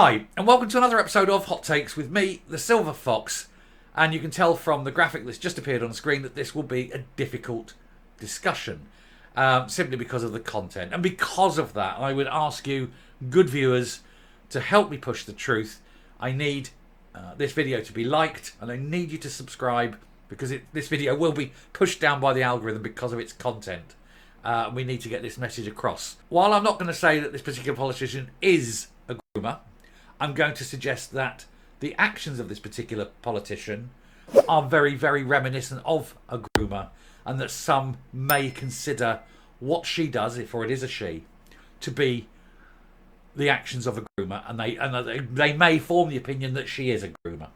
Hi, and welcome to another episode of Hot Takes with me, the Silver Fox. And you can tell from the graphic that's just appeared on the screen that this will be a difficult discussion, simply because of the content. And because of that, I would ask you, good viewers, to help me push the truth. I need this video to be liked, and I need you to subscribe, because this video will be pushed down by the algorithm because of its content. We need to get this message across. While I'm not going to say that this particular politician is a groomer, I'm going to suggest that the actions of this particular politician are very, very reminiscent of a groomer, and that some may consider what she does, if or it is a she, to be the actions of a groomer, and they may form the opinion that she is a groomer.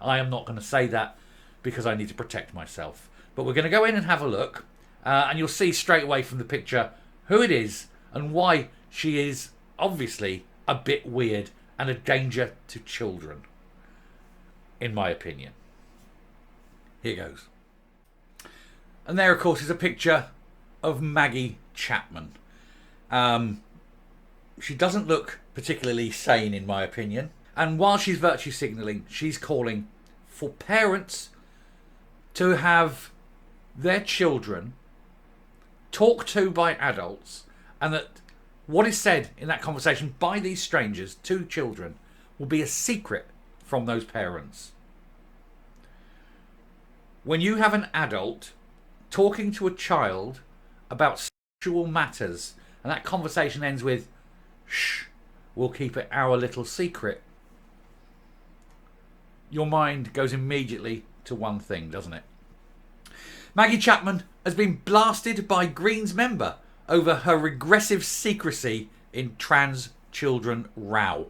I am not going to say that because I need to protect myself. But we're going to go in and have a look, and you'll see straight away from the picture who it is and why she is obviously a bit weird and a danger to children, in my opinion. Here goes. And there, of course, is a picture of Maggie Chapman. She doesn't look particularly sane, in my opinion. And while she's virtue signalling, she's calling for parents to have their children talked to by adults, and that what is said in that conversation by these strangers to children will be a secret from those parents. When you have an adult talking to a child about sexual matters, and that conversation ends with, "Shh, we'll keep it our little secret," your mind goes immediately to one thing, doesn't it? Maggie Chapman has been blasted by Green's member over her regressive secrecy in trans children row.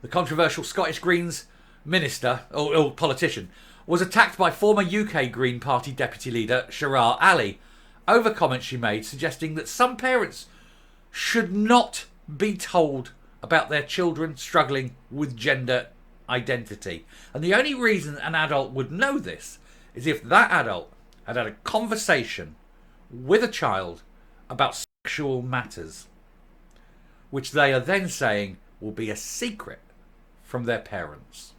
The controversial Scottish Greens minister, or politician, was attacked by former UK Green Party deputy leader Sharar Ali over comments she made suggesting that some parents should not be told about their children struggling with gender identity. And the only reason an adult would know this is if that adult had had a conversation with a child about sexual matters, which they are then saying will be a secret from their parents.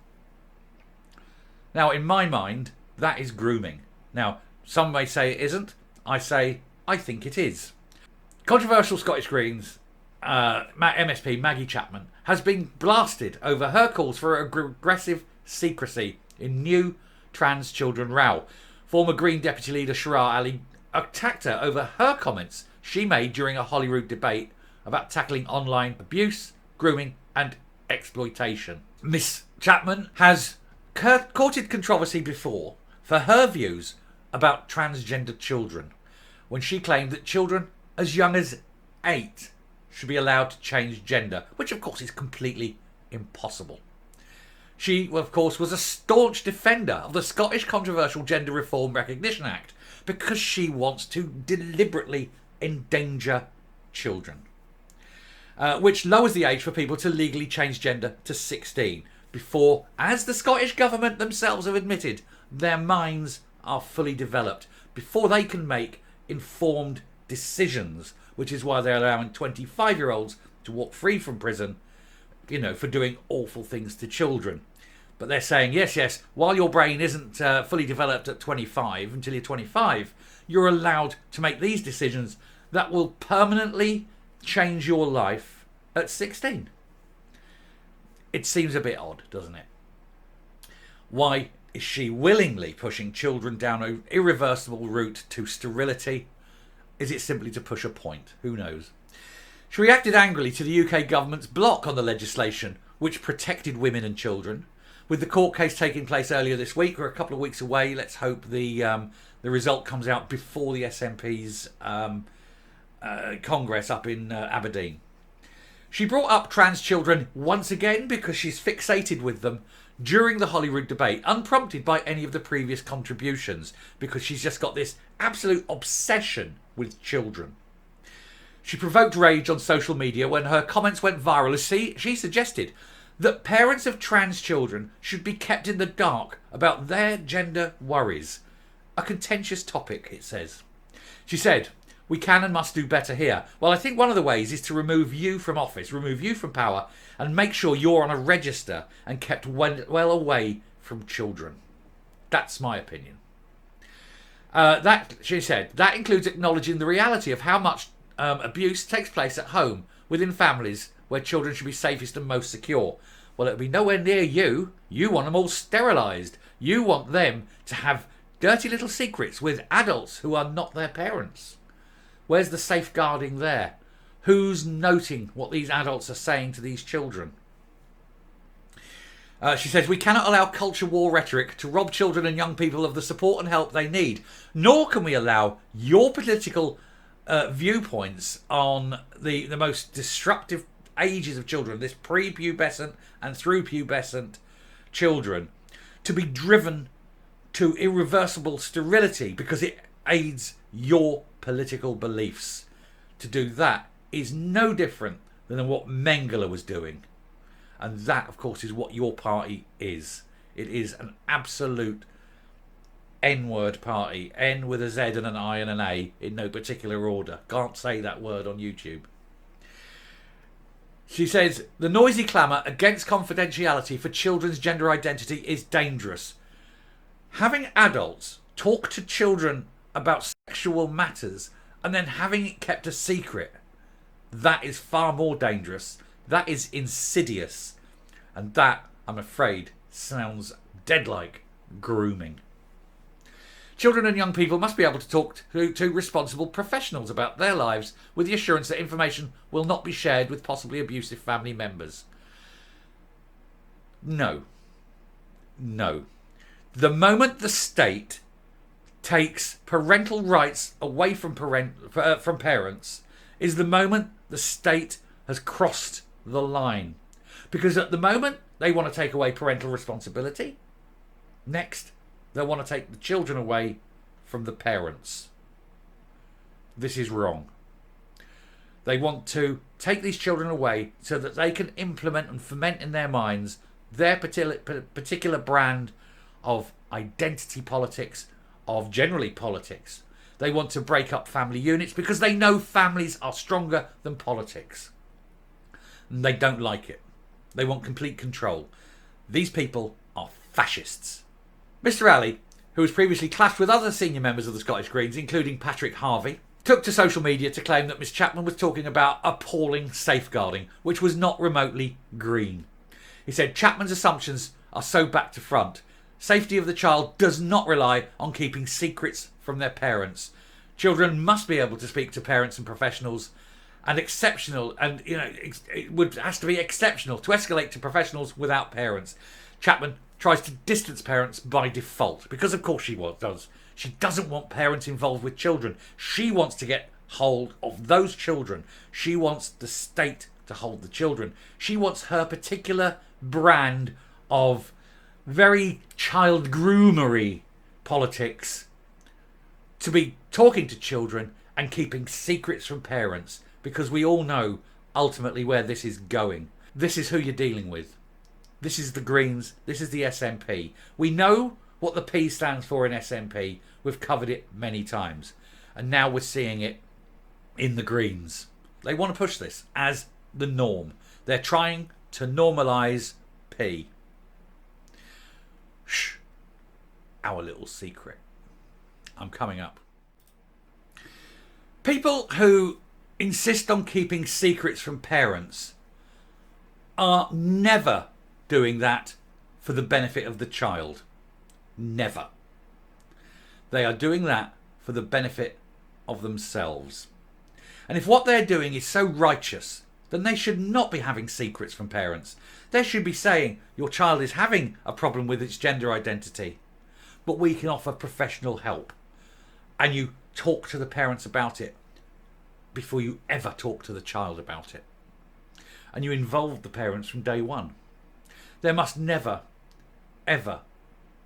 Now, in my mind, that is grooming. Now, some may say it isn't. I think it is. Controversial Scottish Greens MSP Maggie Chapman has been blasted over her calls for aggressive secrecy in new trans children row. Former Green deputy leader Sharar Ali attacked her over her comments she made during a Holyrood debate about tackling online abuse, grooming and exploitation. Miss Chapman has courted controversy before for her views about transgender children, when she claimed that children as young as 8 should be allowed to change gender, which of course is completely impossible. She, of course, was a staunch defender of the Scottish Controversial Gender Reform Recognition Act because she wants to deliberately endanger children, which lowers the age for people to legally change gender to 16 before, as the Scottish Government themselves have admitted, their minds are fully developed, before they can make informed decisions, which is why they're allowing 25-year-olds to walk free from prison, for doing awful things to children. But they're saying, yes, while your brain isn't fully developed at 25, until you're 25, you're allowed to make these decisions that will permanently change your life at 16. It seems a bit odd, doesn't it? Why is she willingly pushing children down an irreversible route to sterility? Is it simply to push a point? Who knows? She reacted angrily to the UK government's block on the legislation which protected women and children. With the court case taking place earlier this week, we're a couple of weeks away. Let's hope the result comes out before the SNP's Congress up in Aberdeen. She brought up trans children once again because she's fixated with them during the Holyrood debate, unprompted by any of the previous contributions, because she's just got this absolute obsession with children. She provoked rage on social media when her comments went viral as she suggested that parents of trans children should be kept in the dark about their gender worries. A contentious topic, it says. She said, we can and must do better here? Well, I think one of the ways is to remove you from office, remove you from power, and make sure you're on a register and kept well away from children. That's my opinion. She said, that includes acknowledging the reality of how much abuse takes place at home within families where children should be safest and most secure. Well, it'll be nowhere near you. You want them all sterilised. You want them to have dirty little secrets with adults who are not their parents. Where's the safeguarding there? Who's noting what these adults are saying to these children? She says, we cannot allow culture war rhetoric to rob children and young people of the support and help they need, nor can we allow your political viewpoints on the most disruptive ages of children, this pre-pubescent and through pubescent children, to be driven to irreversible sterility because it aids your political beliefs. To do that is no different than what Mengele was doing. And that, of course, is what your party is. It is an absolute N-word party. N with a Z and an I and an A in no particular order. Can't say that word on YouTube. She says, the noisy clamour against confidentiality for children's gender identity is dangerous. Having adults talk to children about sexual matters and then having it kept a secret, that is far more dangerous. That is insidious. And that, I'm afraid, sounds dead like grooming. Children and young people must be able to talk to responsible professionals about their lives with the assurance that information will not be shared with possibly abusive family members. No. No. The moment the state takes parental rights away from parents is the moment the state has crossed the line. Because at the moment they want to take away parental responsibility, next they want to take the children away from the parents. This is wrong. They want to take these children away so that they can implement and foment in their minds their particular brand of identity politics, of generally politics. They want to break up family units because they know families are stronger than politics. And they don't like it. They want complete control. These people are fascists. Mr. Alley, who was previously clashed with other senior members of the Scottish Greens, including Patrick Harvey, took to social media to claim that Ms Chapman was talking about appalling safeguarding, which was not remotely green. He said Chapman's assumptions are so back to front. Safety of the child does not rely on keeping secrets from their parents. Children must be able to speak to parents and professionals, and exceptional, and it has to be exceptional to escalate to professionals without parents. Chapman tries to distance parents by default, because of course she does. She doesn't want parents involved with children. She wants to get hold of those children. She wants the state to hold the children. She wants her particular brand of very child groomery politics to be talking to children and keeping secrets from parents, because we all know ultimately where this is going. This is who you're dealing with. This is the Greens. This is the SNP. We know what the P stands for in SNP. We've covered it many times. And now we're seeing it in the Greens. They want to push this as the norm. They're trying to normalise P. Shh. Our little secret. I'm coming up. People who insist on keeping secrets from parents are never doing that for the benefit of the child. Never. They are doing that for the benefit of themselves. And if what they're doing is so righteous, then they should not be having secrets from parents. They should be saying, your child is having a problem with its gender identity, but we can offer professional help. And you talk to the parents about it before you ever talk to the child about it. And you involve the parents from day one. There must never, ever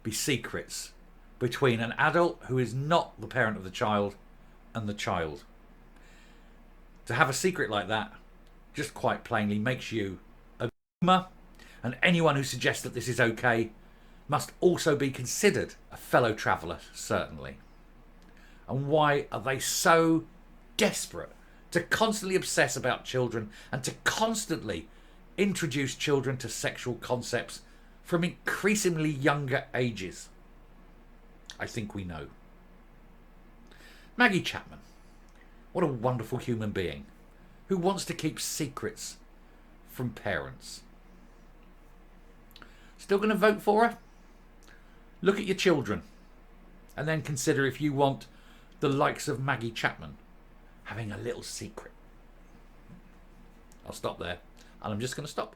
be secrets between an adult who is not the parent of the child and the child. To have a secret like that just quite plainly makes you a groomer, and anyone who suggests that this is okay must also be considered a fellow traveller, certainly. And why are they so desperate to constantly obsess about children and to constantly introduce children to sexual concepts from increasingly younger ages? I think we know. Maggie Chapman, what a wonderful human being who wants to keep secrets from parents. Still going to vote for her? Look at your children and then consider if you want the likes of Maggie Chapman having a little secret. I'll stop there, and I'm just going to stop.